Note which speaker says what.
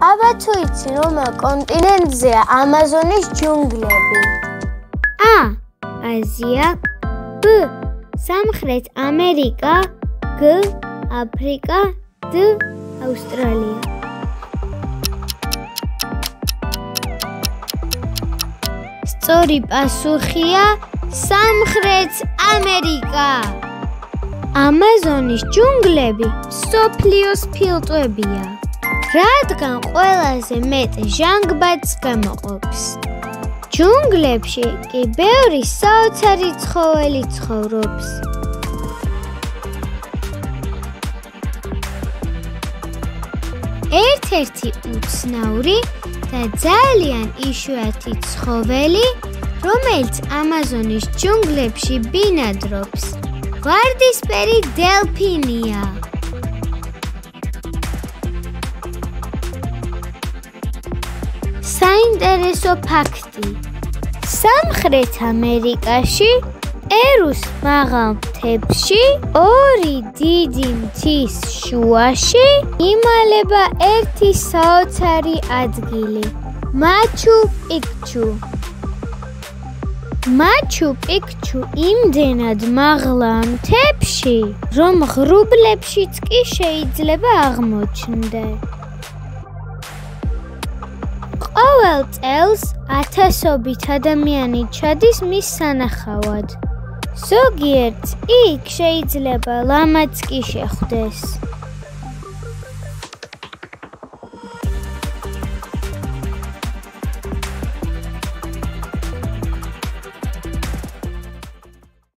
Speaker 1: აბა თუ იცი, რომელ კონტინენტზეა ამაზონის ჯუნგლები?
Speaker 2: A. აზია, B. სამხრეთ ამერიკა, G. აფრიკა, D. ავსტრალია. სწორი პასუხია სამხრეთ ამერიკა. ამაზონის ჯუნგლები მსოფლიოს ფილტვებია, რადგან ყველაზე მეტ ჟანგბადს გამოყოფს. ჯუნგლებში კი ბევრი საოცარი ცხოველი ცხოვრობს. ერთ-ერთი უცნაური და ძალიან იშვიათი ცხოველი, რომელიც ამაზონის ჯუნგლებში ბინადრობს, ვარდისფერი დელფინია. საინტერესო ფაქტი: სამხრეთ ამერიკაში, პერუს მაღალ მთებში, ორი დიდი მთის შუაში იმალება ერთი საოცარი ადგილი – მაჩუ პიქჩუ. მაჩუ პიქჩუ იმდენად მაღლაა მთებში, რომ ღრუბლებშიც კი შეიძლება აღმოჩნდეს. ყოველ წელს ათასობით ადამიანი ჩადის მის სანახავად. ზოგიერთს იქ შეიძლება ლამაც კი შეხვდეს.